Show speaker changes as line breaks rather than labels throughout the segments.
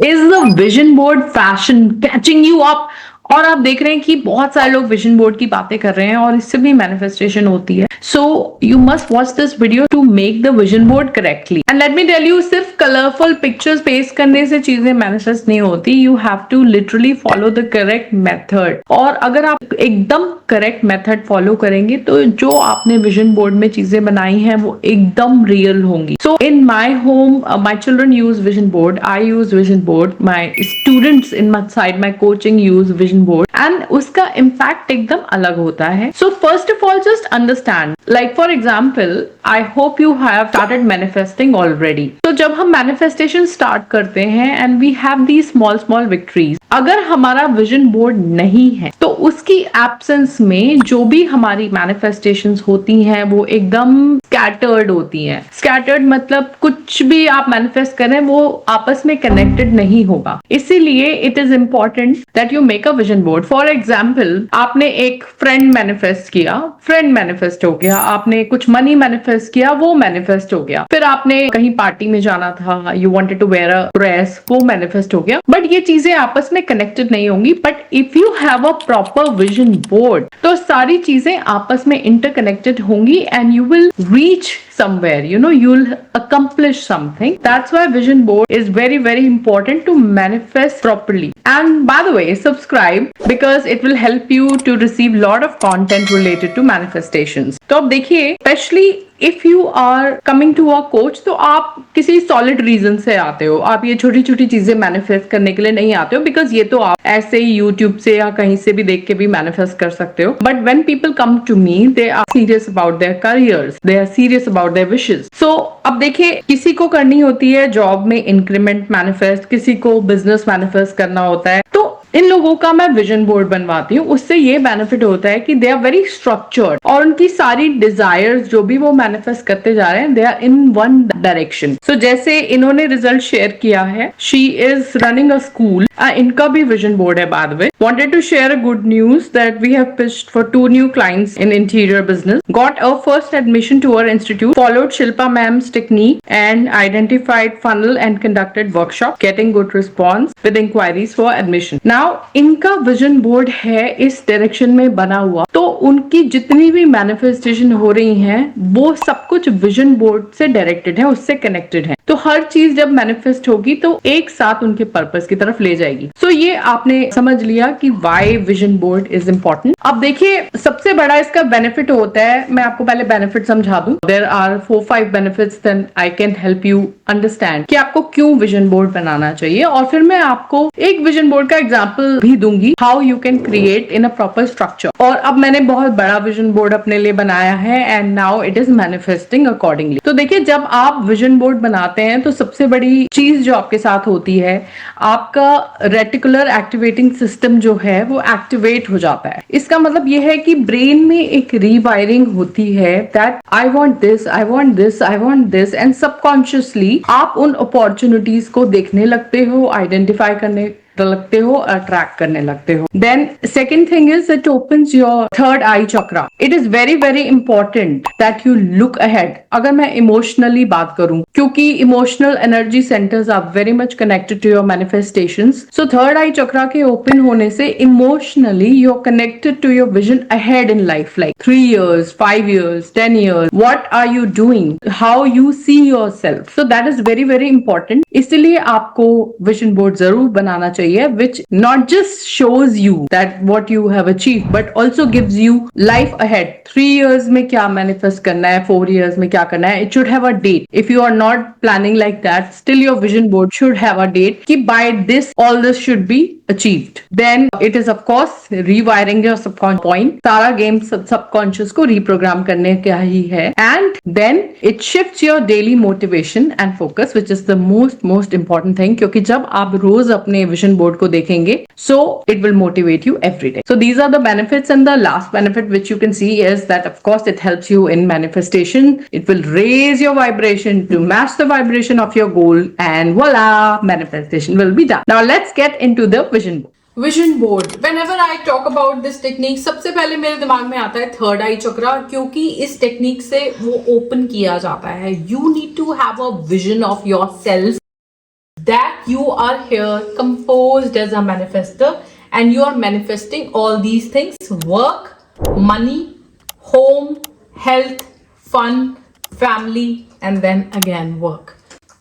Is the vision board fashion catching you up? और आप देख रहे हैं कि बहुत सारे लोग विजन बोर्ड की बातें कर रहे हैं और इससे भी मैनिफेस्टेशन होती है. So you must watch this video to make the vision board correctly. And let me tell you, सिर्फ कलरफुल पिक्चर्स पेस्ट करने से चीजें मैनिफेस्ट नहीं होती. You have to literally follow the correct method. और अगर आप एकदम करेक्ट मेथड फॉलो करेंगे तो जो आपने विजन बोर्ड में चीजें बनाई हैं वो एकदम रियल होंगी. So in my home my children use vision board, I use vision board, my students in my side my coaching use vision board, and उसका इम्पैक्ट एकदम अलग होता है. So first of all just understand, like for example, I hope you have started manifesting already. तो जब हम manifestation start करते हैं and we have the small small victories, अगर हमारा विजन बोर्ड नहीं है तो उसकी एब्सेंस में जो भी हमारी मैनिफेस्टेशंस होती हैं वो एकदम स्कैटर्ड होती हैं. स्कैटर्ड मतलब कुछ भी आप मैनिफेस्ट करें वो आपस में कनेक्टेड नहीं होगा. इसीलिए it is important that you make a vision board. For example, आपने एक फ्रेंड मैनिफेस्ट किया, फ्रेंड मैनिफेस्ट हो गया. आपने कुछ मनी मैनिफेस्ट किया, वो मैनिफेस्ट हो गया. फिर आपने कहीं पार्टी में जाना था, you wanted to wear a dress, वो मैनिफेस्ट हो गया. बट ये चीजें आपस में कनेक्टेड नहीं होंगी. But if you have a proper vision board तो सारी चीजें आपस में इंटरकनेक्टेड होंगी and you will reach somewhere, you'll accomplish something. That's why vision board is very very important to manifest properly. And by the way, subscribe because it will help you to receive lot of content related to manifestations. तो अब देखिए, especially if you are coming to a coach, तो आप किसी solid reason से आते हो. आप ये छोटी छोटी चीजें मैनिफेस्ट करने के लिए नहीं आते हो, बिकॉज ये तो आप ऐसे ही यूट्यूब से या कहीं से भी देख के भी मैनिफेस्ट कर सकते हो. But when people come to me, they are serious about their careers, they are serious about their wishes. So अब देखिए, किसी को करनी होती है जॉब में इंक्रीमेंट मैनिफेस्ट, किसी को बिजनेस मैनिफेस्ट करना होता है. तो इन लोगों का मैं विजन बोर्ड बनवाती हूँ. उससे ये बेनिफिट होता है कि दे आर वेरी स्ट्रक्चर्ड और उनकी सारी डिजायर्स जो भी वो मैनिफेस्ट करते जा रहे हैं, they are in one direction. So जैसे इन्होंने रिजल्ट शेयर किया है, she is running a school. इनका भी विजन बोर्ड है. बाद में wanted to share a good news that we have pitched for 2 new clients in interior business, got a first admission to our institute, followed Shilpa ma'am's technique and identified funnel and conducted workshop, getting good response with inquiries for admission. Now इनका vision board है इस direction में बना हुआ, तो उनकी जितनी भी मैनिफेस्टेशन हो रही हैं वो सब कुछ विजन बोर्ड से डायरेक्टेड है, उससे कनेक्टेड है. तो हर चीज जब मैनिफेस्ट होगी तो एक साथ उनके पर्पस की तरफ ले जाएगी. सो ये आपने समझ लिया कि why vision board is important. अब देखिए, सबसे बड़ा इसका बेनिफिट होता है, मैं आपको पहले बेनिफिट समझा दूं. There are 4-5 benefits, then I can help you understand कि आपको क्यों विजन बोर्ड बनाना चाहिए. और फिर मैं आपको एक विजन बोर्ड का एग्जाम्पल भी दूंगी, how you can create in a proper structure. और अब मैंने बहुत बड़ा विजन बोर्ड अपने लिए बनाया है and now it is manifesting accordingly. तो देखिए, जब आप विजन बोर्ड बनाते हैं तो सबसे बड़ी चीज जो आपके साथ होती है, आपका रेटिकुलर एक्टिवेटिंग सिस्टम जो है वो एक्टिवेट हो जाता है. इसका मतलब ये है कि ब्रेन में एक रीवायरिंग होती है that I want this, I want this, I want this, and subconsciously आप उन अपॉर्चुनिटीज को देखने लगते हो, आइडेंटिफाई करने लगते हो, अट्रैक्ट करने लगते हो. Then second thing is it opens your third eye chakra. It is very very important that you look ahead. अगर मैं इमोशनली बात करूं, क्योंकि emotional energy centres are very much connected to your manifestations. So third eye chakra के open होने से emotionally you are connected to your vision ahead in life, like 3 years, 5 years, 10 years. What are you doing? How you see yourself? So that is very very important. इसलिए आपको vision board जरूर बनाना चाहिए, which not just shows you that what you have achieved but also gives you life ahead. 3 years में क्या manifest करना है, 4 years में क्या करना है. It should have a date. If you are not planning like that, still your vision board should have a date कि by this all this should be achieved. Then it is of course rewiring your subconscious point. सारा game subconscious को reprogram करने का ही है. And then it shifts your daily motivation and focus, which is the most important thing. क्योंकि जब आप रोज अपने vision board को देखेंगे, so it will motivate you every day. So these are the benefits, and the last benefit which you can see is that of course it helps you in manifestation. It will raise your vibration to match the vibration of your goal, and voila, manifestation will be done. Now let's get into the vision board.
Vision board. Whenever I talk about this technique, सबसे पहले मेरे दिमाग में आता है third eye चक्रा, क्योंकि इस technique से वो ओपन किया जाता है. You need to have a vision of yourself, that you are here composed as a manifester and you are manifesting all these things: work, money, home, health, fun, family, and then again work.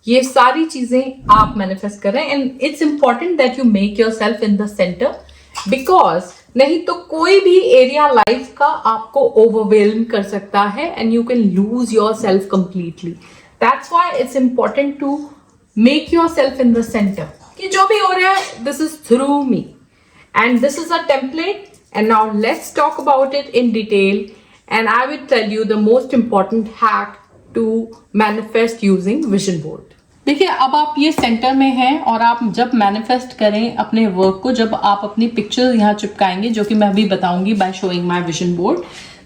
ये सारी चीजें आप manifest कर रहे हैं and it's important that you make yourself in the centre, because नहीं तो कोई भी एरिया लाइफ का आपको ओवरवेलम कर सकता है and you can lose yourself completely. That's why it's important to make yourself in the centre कि जो भी हो रहा है this is through me and this is a template. And now let's talk about it in detail, and I will tell you the most important hack to manifest using vision board. देखिए, अब आप ये centre में हैं और आप जब manifest करें अपने वर्क को, जब आप अपनी पिक्चर यहाँ चिपकाएंगे, जो कि मैं अभी बताऊंगी by showing my vision board,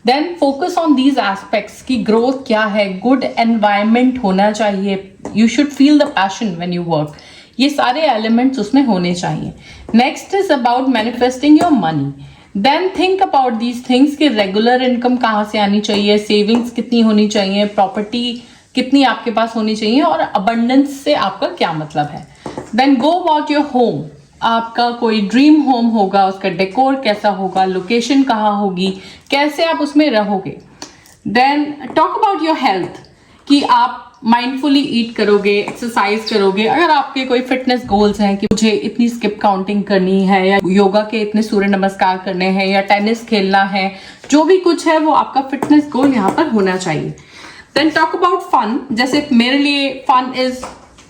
then focus on these aspects की ग्रोथ क्या है, गुड एनवायरमेंट होना चाहिए, you should feel the passion when you work. ये सारे एलिमेंट्स उसमें होने चाहिए. Next is about manifesting your money. Then think about these things कि रेगुलर इनकम कहाँ से आनी चाहिए, सेविंग्स कितनी होनी चाहिए, प्रॉपर्टी कितनी आपके पास होनी चाहिए, और अबंडेंस से आपका क्या मतलब है. Then go about your home. आपका कोई ड्रीम होम होगा, उसका डेकोर कैसा होगा, लोकेशन कहाँ होगी, कैसे आप उसमें रहोगे. Then talk about your health कि आप माइंडफुली ईट करोगे, एक्सरसाइज करोगे. अगर आपके कोई फिटनेस गोल्स हैं कि मुझे इतनी स्किप काउंटिंग करनी है, या योगा के इतने सूर्य नमस्कार करने हैं, या टेनिस खेलना है, जो भी कुछ है वो आपका फिटनेस गोल यहाँ पर होना चाहिए. Then talk about fun. जैसे मेरे लिए fun is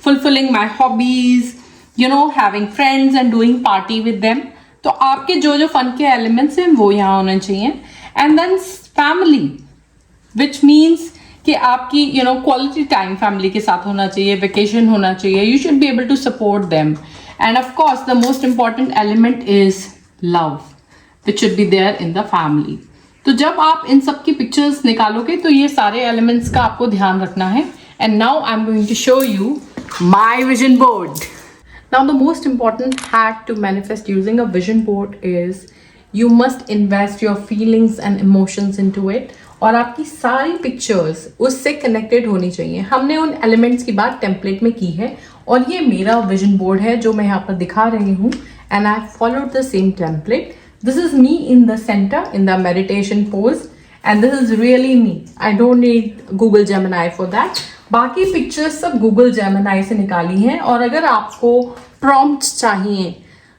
fulfilling my hobbies, you know, having friends and doing party with them. तो आपके जो जो फन के एलिमेंट्स हैं वो यहाँ होने चाहिए. And then family, which means कि आपकी you know quality time family के साथ होना चाहिए, वेकेशन होना चाहिए. You should be able to support them. And of course the most important element is love, which should be there in the family. तो जब आप इन सब की पिक्चर्स निकालोगे तो ये सारे एलिमेंट्स का आपको ध्यान रखना है. And now I am going to show you my vision board. Now the most important hack to manifest using a vision board is you must invest your feelings and emotions into it. और आपकी सारी pictures उससे connected होनी चाहिए. हमने उन elements की बात टेम्पलेट में की है और ये मेरा विजन बोर्ड है जो मैं यहाँ पर दिखा रही हूँ. And I followed the same template. This is me in the centre in the meditation pose and this is really me. I don't need Google Gemini for that. बाकी पिक्चर्स सब गूगल जेमिनाई से निकाली हैं. और अगर आपको prompts चाहिए,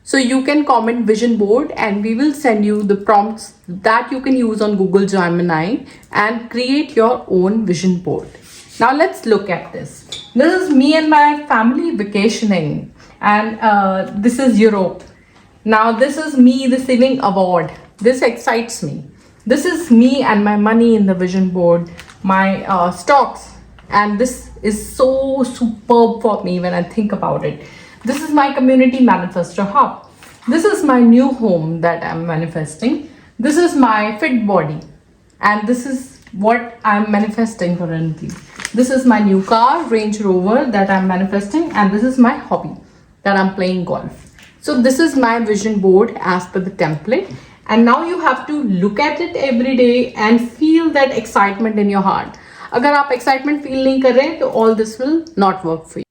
so you can comment vision board and we will send you the prompts that you can use on Google Gemini and create your own vision board. Now let's look at this. This is me and my family vacationing, and this is Europe. Now this is me receiving award. This excites me. This is me and my money in the vision board, my stocks, and this is so superb for me when I think about it. This is my community manifesto hub. This is my new home that I'm manifesting. This is my fit body. And this is what I'm manifesting currently. This is my new car, Range Rover, that I'm manifesting. And this is my hobby, that I'm playing golf. So this is my vision board as per the template. And now you have to look at it every day and feel that excitement in your heart. अगर आप excitement feel नहीं कर रहे हैं तो all this will not work for you.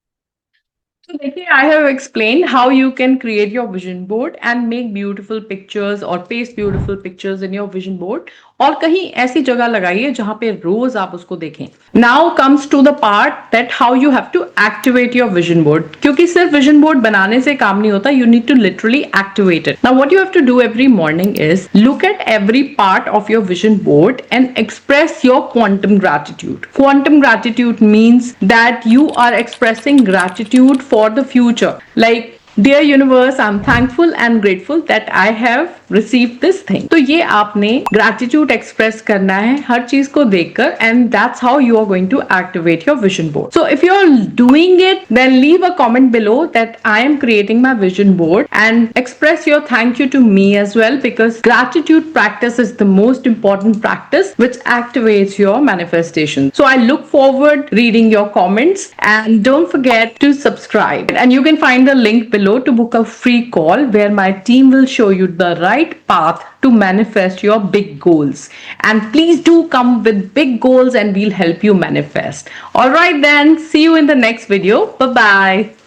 So देखिए, I have explained how you can create your vision board and make beautiful pictures or paste beautiful pictures in your vision board. और कहीं ऐसी जगह लगाइए जहां पे रोज आप उसको देखें. Now comes to the part that how you have to activate your vision board. क्योंकि सिर्फ vision board बनाने से काम नहीं होता. You need to literally activate it. Now what you have to do every morning is look at every part of your vision board and express your quantum gratitude. Quantum gratitude means that you are expressing gratitude for the future. Like, dear universe, I'm thankful and grateful that I have received this thing. तो ये आपने gratitude express करना है हर चीज को देखकर, and that's how you are going to activate your vision board. So if you are doing it, then leave a comment below that I am creating my vision board and express your thank you to me as well, because gratitude practice is the most important practice which activates your manifestation. So I look forward reading your comments, and don't forget to subscribe. And you can find the link below to book a free call where my team will show you the right path to manifest your big goals. And please do come with big goals and we'll help you manifest. All right then, see you in the next video. Bye bye.